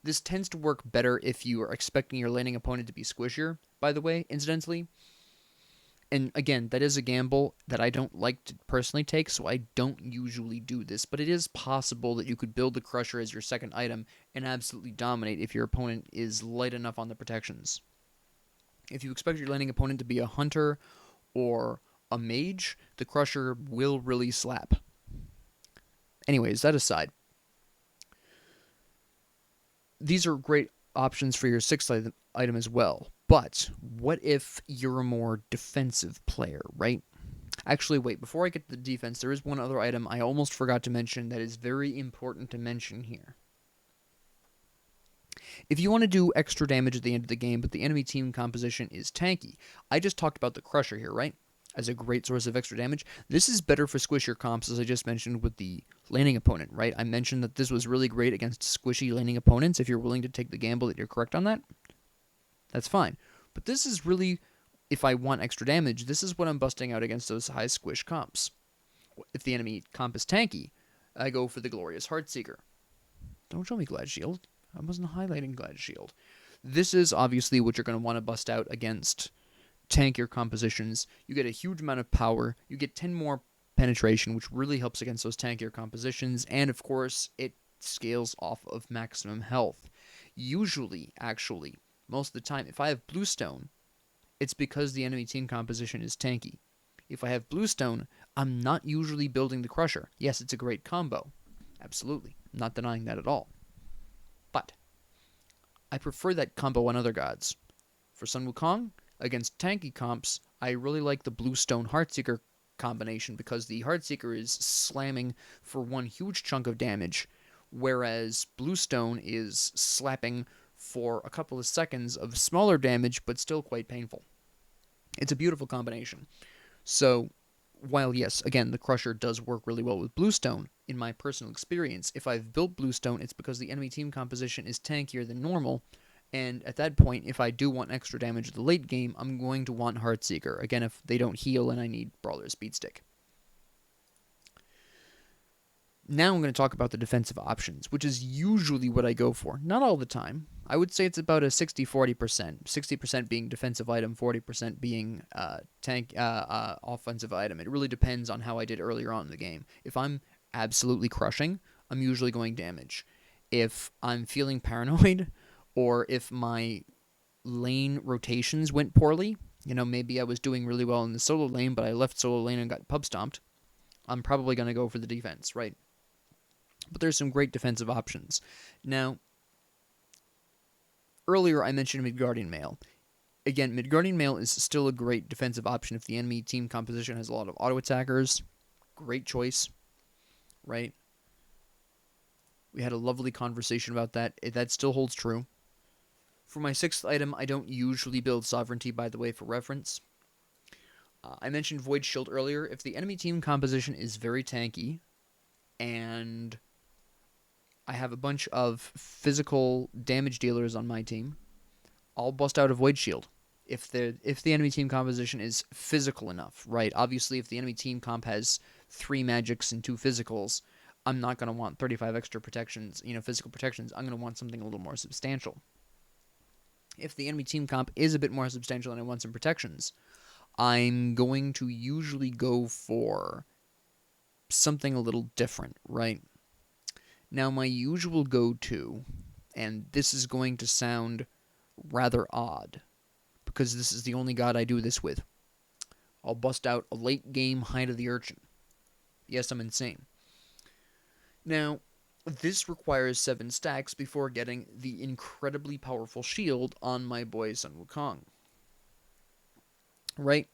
This tends to work better if you are expecting your laning opponent to be squishier, by the way, incidentally. And again, that is a gamble that I don't like to personally take, so I don't usually do this. But it is possible that you could build the Crusher as your second item and absolutely dominate if your opponent is light enough on the protections. If you expect your landing opponent to be a hunter or a mage, the Crusher will really slap. Anyways, that aside, these are great options for your sixth item as well. But what if you're a more defensive player, right? Actually, wait, before I get to the defense, there is one other item I almost forgot to mention that is very important to mention here. If you want to do extra damage at the end of the game, but the enemy team composition is tanky, I just talked about the Crusher here, right? As a great source of extra damage. This is better for squishier comps, as I just mentioned with the laning opponent, right? I mentioned that this was really great against squishy laning opponents. If you're willing to take the gamble that you're correct on that, that's fine. But this is really, if I want extra damage, this is what I'm busting out against those high squish comps. If the enemy comp is tanky, I go for the Glorious Heartseeker. Don't show me Glad Shield. I wasn't highlighting Glad Shield. This is obviously what you're going to want to bust out against tankier compositions. You get a huge amount of power. You get 10 more penetration, which really helps against those tankier compositions. And of course, it scales off of maximum health. Usually, actually, most of the time, if I have Bluestone, it's because the enemy team composition is tanky. If I have Bluestone, I'm not usually building the Crusher. Yes, it's a great combo. Absolutely. I'm not denying that at all. But I prefer that combo on other gods. For Sun Wukong, against tanky comps, I really like the Bluestone Heartseeker combination because the Heartseeker is slamming for one huge chunk of damage, whereas Bluestone is slapping for a couple of seconds of smaller damage, but still quite painful. It's a beautiful combination. So, while yes, again, the Crusher does work really well with Bluestone, in my personal experience, if I've built Bluestone, it's because the enemy team composition is tankier than normal, and at that point, if I do want extra damage at the late game, I'm going to want Heartseeker. Again, if they don't heal and I need Brawler's Speedstick. Now I'm going to talk about the defensive options, which is usually what I go for. Not all the time. I would say it's about a 60-40%. 60% being defensive item, 40% being offensive item. It really depends on how I did earlier on in the game. If I'm absolutely crushing, I'm usually going damage. If I'm feeling paranoid, or if my lane rotations went poorly, maybe I was doing really well in the solo lane, but I left solo lane and got pub stomped, I'm probably going to go for the defense, right? But there's some great defensive options. Now, earlier I mentioned Midgardian Mail. Again, Midgardian Mail is still a great defensive option if the enemy team composition has a lot of auto attackers. Great choice, right? We had a lovely conversation about that. That still holds true. For my sixth item, I don't usually build Sovereignty, by the way, for reference. I mentioned Void Shield earlier. If the enemy team composition is very tanky, and I have a bunch of physical damage dealers on my team, I'll bust out a Void Shield. If the enemy team composition is physical enough, right? Obviously, if the enemy team comp has 3 magics and 2 physicals, I'm not going to want 35 extra protections, physical protections. I'm going to want something a little more substantial. If the enemy team comp is a bit more substantial and I want some protections, I'm going to usually go for something a little different, right? Now, my usual go-to, and this is going to sound rather odd, because this is the only god I do this with. I'll bust out a late-game Height of the Urchin. Yes, I'm insane. Now, this requires 7 stacks before getting the incredibly powerful shield on my boy Sun Wukong. Right?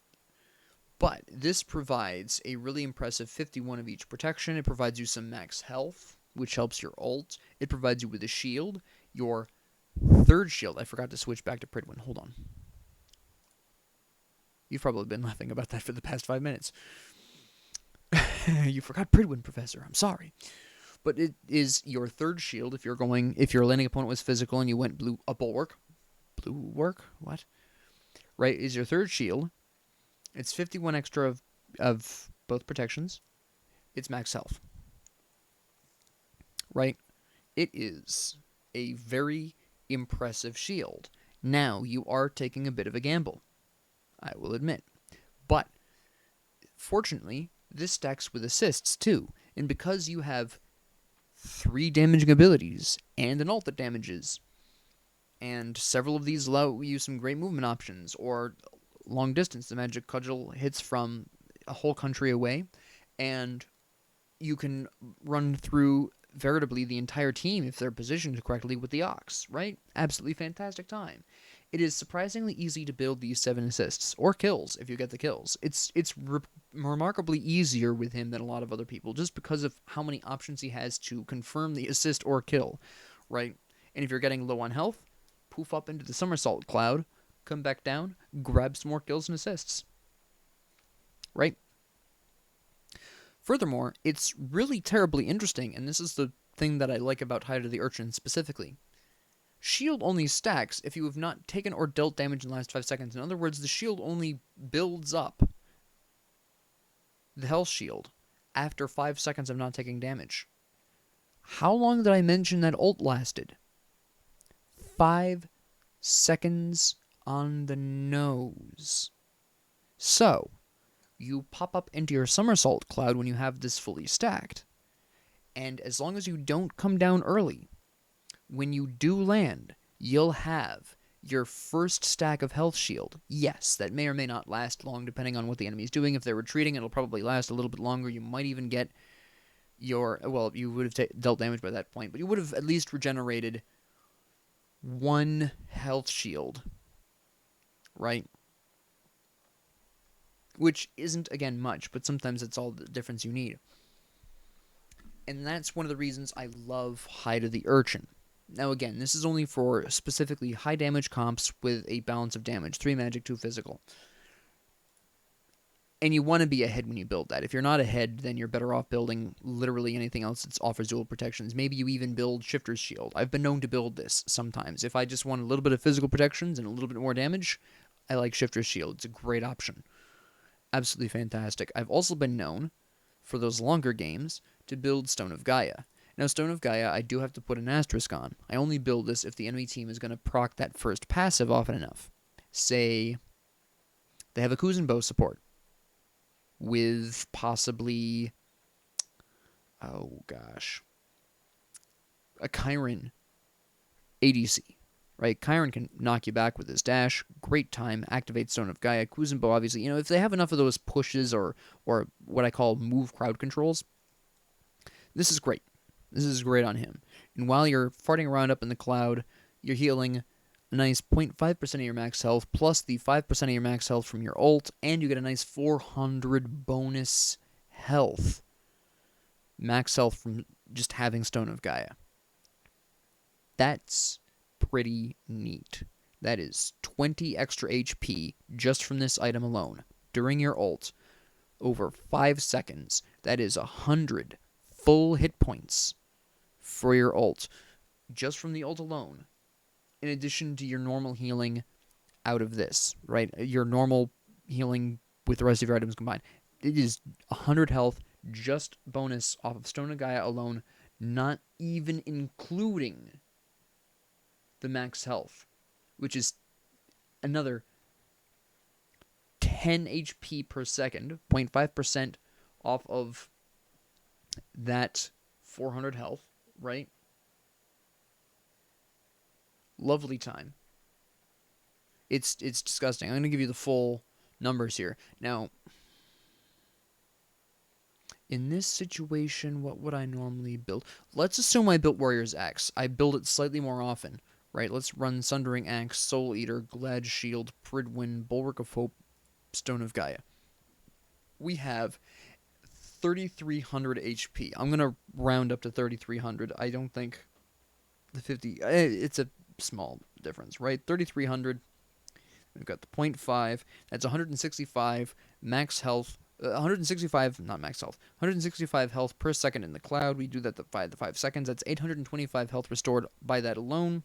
But this provides a really impressive 51 of each protection. It provides you some max health, which helps your ult. It provides you with a shield. Your third shield. I forgot to switch back to Pridwin. Hold on. You've probably been laughing about that for the past 5 minutes. You forgot Pridwin, Professor. I'm sorry. But it is your third shield if your landing opponent was physical and you went a bulwark. Bulwark? What? Right, is your third shield. It's 51 extra of both protections. It's max health. Right? It is a very impressive shield. Now, you are taking a bit of a gamble, I will admit. But fortunately, this stacks with assists too, and because you have 3 damaging abilities and an ult that damages, and several of these allow you some great movement options, or long distance. The magic cudgel hits from a whole country away, and you can run through veritably the entire team if they're positioned correctly with the Ox, right? Absolutely fantastic time. It is surprisingly easy to build these 7 assists, or kills if you get the kills. It's remarkably easier with him than a lot of other people, just because of how many options he has to confirm the assist or kill, right? And if you're getting low on health, poof up into the somersault cloud, come back down, grab some more kills and assists, right? Furthermore, it's really terribly interesting, and this is the thing that I like about Hide of the Urchin specifically. Shield only stacks if you have not taken or dealt damage in the last 5 seconds. In other words, the shield only builds up the health shield after 5 seconds of not taking damage. How long did I mention that ult lasted? 5 seconds on the nose. So, you pop up into your somersault cloud when you have this fully stacked. And as long as you don't come down early, when you do land, you'll have your first stack of health shield. Yes, that may or may not last long depending on what the enemy's doing. If they're retreating, it'll probably last a little bit longer. You might even get your... Well, you would have dealt damage by that point, but you would have at least regenerated 1 health shield, right? Which isn't, again, much, but sometimes it's all the difference you need. And that's one of the reasons I love Hide of the Urchin. Now again, this is only for specifically high damage comps with a balance of damage. 3 magic, 2 physical. And you want to be ahead when you build that. If you're not ahead, then you're better off building literally anything else that offers dual protections. Maybe you even build Shifter's Shield. I've been known to build this sometimes. If I just want a little bit of physical protections and a little bit more damage, I like Shifter's Shield. It's a great option. Absolutely fantastic. I've also been known, for those longer games, to build Stone of Gaia. Now, Stone of Gaia, I do have to put an asterisk on. I only build this if the enemy team is going to proc that first passive often enough. Say, they have a Kuzenbo support with possibly, oh gosh, a Chiron ADC, right? Chiron can knock you back with his dash. Great time. Activate Stone of Gaia. Kuzenbo, obviously, if they have enough of those pushes or what I call move crowd controls, this is great. This is great on him. And while you're farting around up in the cloud, you're healing a nice 0.5% of your max health, plus the 5% of your max health from your ult, and you get a nice 400 bonus health. Max health from just having Stone of Gaia. That's pretty neat. That is 20 extra HP just from this item alone. During your ult, over 5 seconds, that is 100 full hit points for your ult, just from the ult alone, in addition to your normal healing out of this, right? Your normal healing with the rest of your items combined. It is 100 health, just bonus off of Stone of Gaia alone, not even including the max health, which is another 10 HP per second, 0.5% off of that 400 health, right? Lovely time. It's disgusting. I'm going to give you the full numbers here. Now, in this situation, what would I normally build? Let's assume I built Warrior's Axe. I build it slightly more often, right? Let's run Sundering Axe, Soul Eater, Glad Shield, Pridwin, Bulwark of Hope, Stone of Gaia. We have 3,300 HP. I'm going to round up to 3,300. I don't think the 50... It's a small difference, right? 3,300. We've got the 0.5. That's 165 max health. 165, not max health. 165 health per second in the cloud. We do that by the 5 seconds. That's 825 health restored by that alone,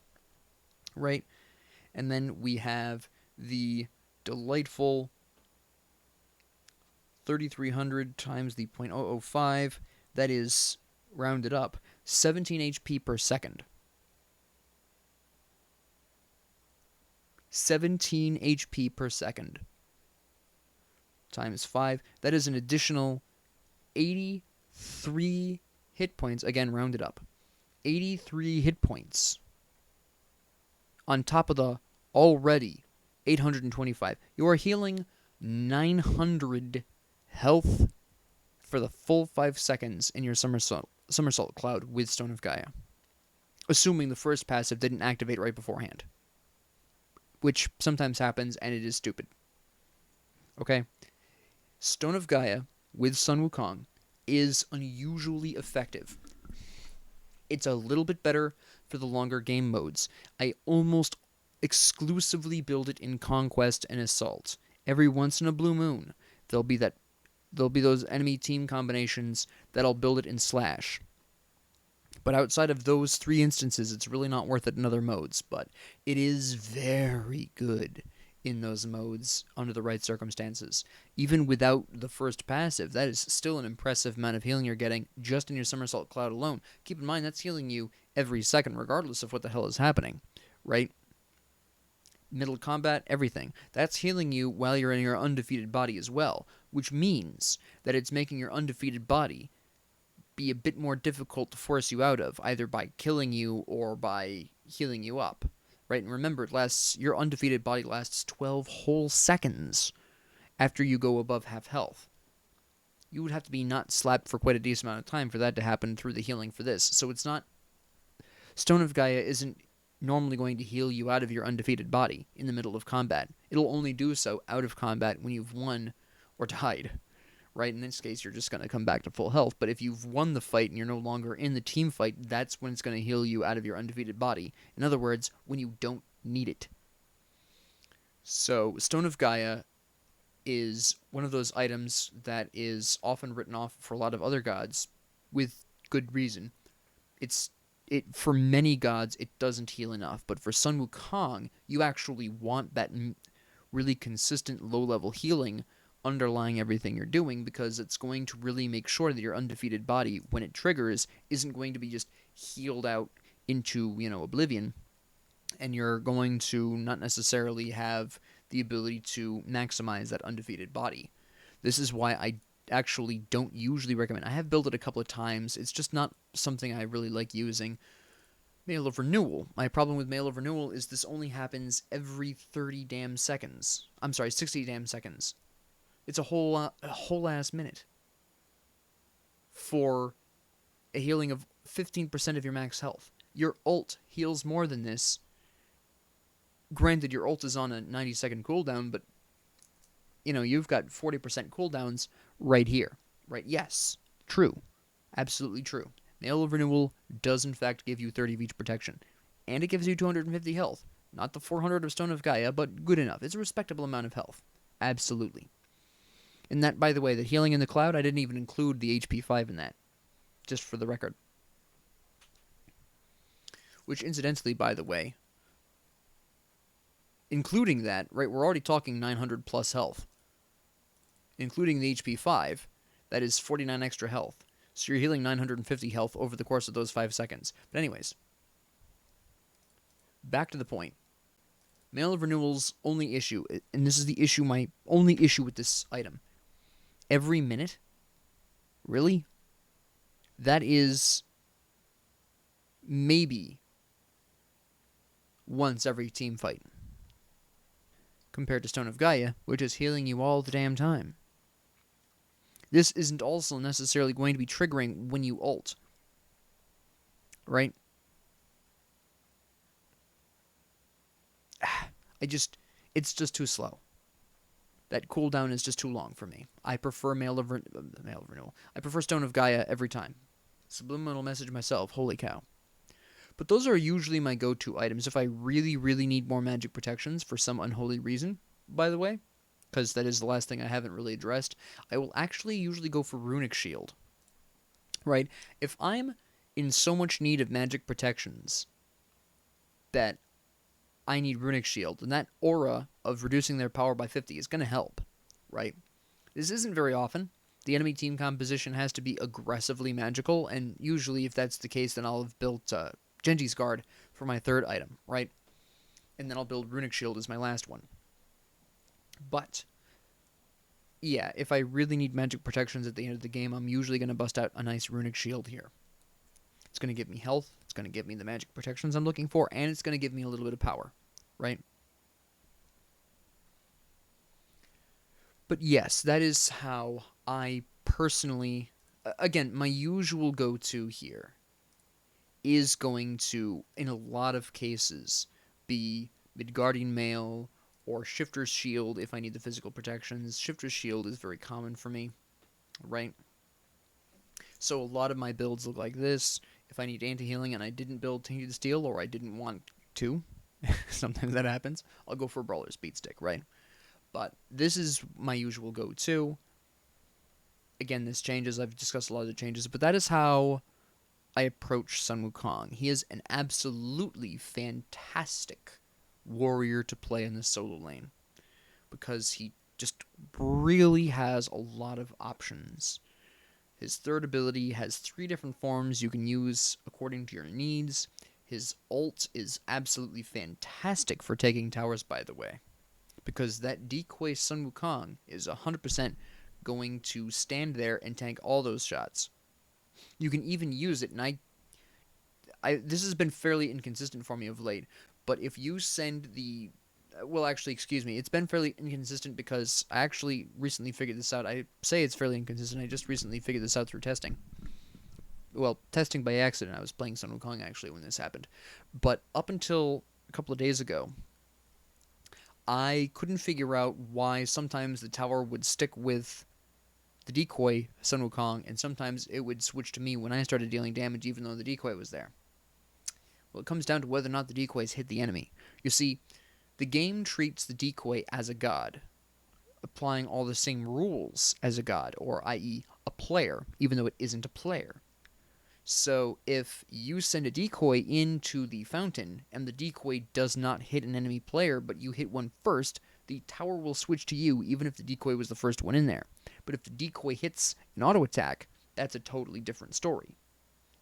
right? And then we have the delightful 3,300 times the 0.005. That is, rounded up, 17 HP per second. 17 HP per second. times 5. That is an additional 83 hit points. Again, rounded up. 83 hit points on top of the already 825. You are healing 900 health for the full 5 seconds in your somersault cloud with Stone of Gaia. Assuming the first passive didn't activate right beforehand. Which sometimes happens, and it is stupid. Okay? Stone of Gaia with Sun Wukong is unusually effective. It's a little bit better for the longer game modes. I almost exclusively build it in Conquest and Assault. Every once in a blue moon, there'll be those enemy team combinations that I'll build it in Slash. But outside of those 3 instances, it's really not worth it in other modes. But it is very good in those modes under the right circumstances. Even without the first passive, that is still an impressive amount of healing you're getting just in your Somersault Cloud alone. Keep in mind, that's healing you every second, regardless of what the hell is happening, right? Middle combat, everything. That's healing you while you're in your undefeated body as well, which means that it's making your undefeated body be a bit more difficult to force you out of, either by killing you or by healing you up, right? And remember, your undefeated body lasts 12 whole seconds after you go above half health. You would have to be not slapped for quite a decent amount of time for that to happen through the healing for this. So it's not... Stone of Gaia isn't normally going to heal you out of your undefeated body in the middle of combat. It'll only do so out of combat when you've won or died. Right, in this case, you're just going to come back to full health. But if you've won the fight and you're no longer in the team fight, that's when it's going to heal you out of your undefeated body. In other words, when you don't need it. So, Stone of Gaia is one of those items that is often written off for a lot of other gods, with good reason. For many gods, it doesn't heal enough. But for Sun Wukong, you actually want that really consistent low-level healing underlying everything you're doing, because it's going to really make sure that your undefeated body, when it triggers, isn't going to be just healed out into, oblivion, and you're going to not necessarily have the ability to maximize that undefeated body. This is why I actually don't usually recommend. I have built it a couple of times. It's just not something I really like using. Mail of Renewal. My problem with Mail of Renewal is this only happens every 30 damn seconds. I'm sorry, 60 damn seconds. It's a whole ass minute for a healing of 15% of your max health. Your ult heals more than this. Granted, your ult is on a 90-second cooldown, but you've got 40% cooldowns right here. Right? Yes. True. Absolutely true. Mail of Renewal does in fact give you 30 of each protection. And it gives you 250 health. Not the 400 of Stone of Gaia, but good enough. It's a respectable amount of health. Absolutely. And that, by the way, the healing in the cloud, I didn't even include the HP 5 in that. Just for the record. Which, incidentally, by the way, including that, right, we're already talking 900 plus health. Including the HP 5, that is 49 extra health. So you're healing 950 health over the course of those 5 seconds. But anyways, back to the point. Mail of Renewal's only issue, and this is my only issue with this item. Every minute? Really? That is maybe once every team fight. Compared to Stone of Gaia, which is healing you all the damn time. This isn't also necessarily going to be triggering when you ult. Right? It's just too slow. That cooldown is just too long for me. I prefer Mail of Renewal. I prefer Stone of Gaia every time. Subliminal message myself, holy cow. But those are usually my go-to items if I really, really need more magic protections for some unholy reason, by the way, because that is the last thing I haven't really addressed. I will actually usually go for Runic Shield. Right? If I'm in so much need of magic protections that I need Runic Shield, and that aura of reducing their power by 50 is going to help, right? This isn't very often. The enemy team composition has to be aggressively magical, and usually if that's the case, then I'll have built Genji's Guard for my third item, right? And then I'll build Runic Shield as my last one. But yeah, if I really need magic protections at the end of the game, I'm usually going to bust out a nice runic shield here. It's going to give me health, it's going to give me the magic protections I'm looking for, and it's going to give me a little bit of power, right? But yes, that is how I personally, again, my usual go-to here is going to, in a lot of cases, be Midgardian Mail or Shifter's Shield if I need the physical protections. Shifter's Shield is very common for me, right? So a lot of my builds look like this. If I need anti-healing and I didn't build Tainted Steel, or I didn't want to, sometimes that happens, I'll go for Brawler's Beatstick, right? But this is my usual go-to. Again, this changes. I've discussed a lot of the changes, but that is how I approach Sun Wukong. He is an absolutely fantastic warrior to play in the solo lane because he just really has a lot of options. His third ability has 3 different forms you can use according to your needs. His ult is absolutely fantastic for taking towers, by the way, because that decoy Sun Wukong is 100% going to stand there and tank all those shots. You can even use it, and this has been fairly inconsistent for me of late, but if you send the... Well, actually, excuse me. It's been fairly inconsistent because I actually recently figured this out. I say it's fairly inconsistent. I just recently figured this out through testing. Well, testing by accident. I was playing Sun Wukong, actually, when this happened. But up until a couple of days ago, I couldn't figure out why sometimes the tower would stick with the decoy Sun Wukong, and sometimes it would switch to me when I started dealing damage even though the decoy was there. Well, it comes down to whether or not the decoys hit the enemy. You see, the game treats the decoy as a god, applying all the same rules as a god, or i.e. a player, even though it isn't a player. So if you send a decoy into the fountain, and the decoy does not hit an enemy player, but you hit one first, the tower will switch to you, even if the decoy was the first one in there. But if the decoy hits an auto attack, that's a totally different story.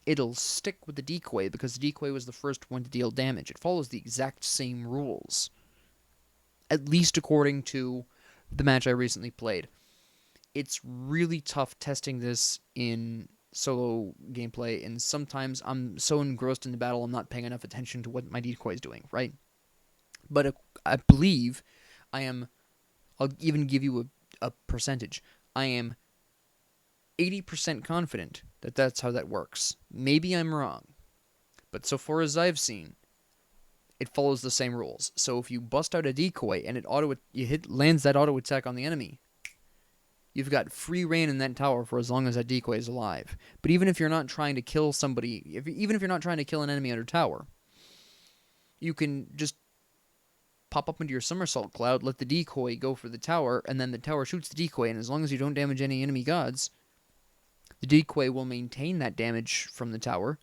It'll stick with the decoy because the decoy was the first one to deal damage. It follows the exact same rules, at least according to the match I recently played. It's really tough testing this in solo gameplay, and sometimes I'm so engrossed in the battle I'm not paying enough attention to what my decoy is doing, right? But I believe I'll even give you a percentage. I am 80% confident that that's how that works. Maybe I'm wrong, but so far as I've seen, it follows the same rules. So if you bust out a decoy and lands that auto attack on the enemy, you've got free reign in that tower for as long as that decoy is alive. But even if you're not trying to kill somebody, even if you're not trying to kill an enemy under tower, you can just pop up into your somersault cloud, let the decoy go for the tower, and then the tower shoots the decoy, and as long as you don't damage any enemy gods, the decoy will maintain that damage from the tower,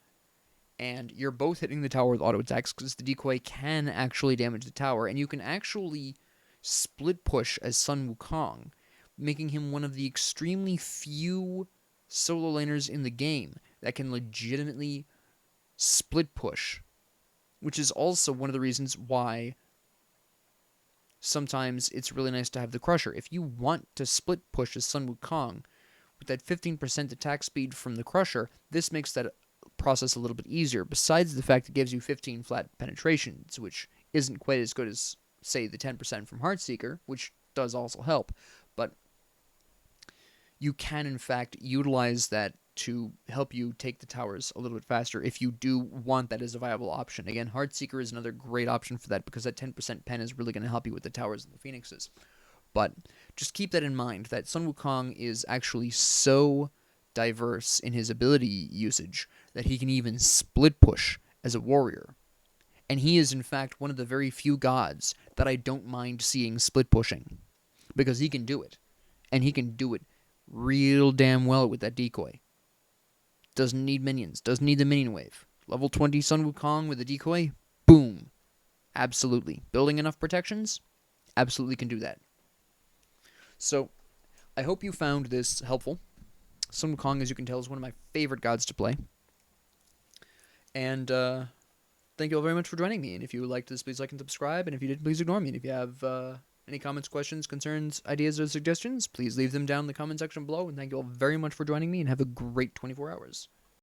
and you're both hitting the tower with auto attacks because the decoy can actually damage the tower, and you can actually split push as Sun Wukong, making him one of the extremely few solo laners in the game that can legitimately split push, which is also one of the reasons why sometimes it's really nice to have the Crusher. If you want to split push as Sun Wukong with that 15% attack speed from the Crusher, this makes that process a little bit easier, besides the fact it gives you 15 flat penetrations, which isn't quite as good as, say, the 10% from Heartseeker, which does also help, but you can, in fact, utilize that to help you take the towers a little bit faster if you do want that as a viable option. Again, Heartseeker is another great option for that because that 10% pen is really going to help you with the towers and the phoenixes. But just keep that in mind, that Sun Wukong is actually so diverse in his ability usage that he can even split push as a warrior. And he is, in fact, one of the very few gods that I don't mind seeing split pushing, because he can do it. And he can do it real damn well with that decoy. Doesn't need minions, doesn't need the minion wave. Level 20 Sun Wukong with a decoy, boom. Absolutely. Building enough protections? Absolutely can do that. So, I hope you found this helpful. Sun Wukong, as you can tell, is one of my favorite gods to play. And thank you all very much for joining me. And if you liked this, please like and subscribe. And if you did, please ignore me. And if you have Any comments, questions, concerns, ideas, or suggestions, please leave them down in the comment section below. And thank you all very much for joining me, and have a great 24 hours.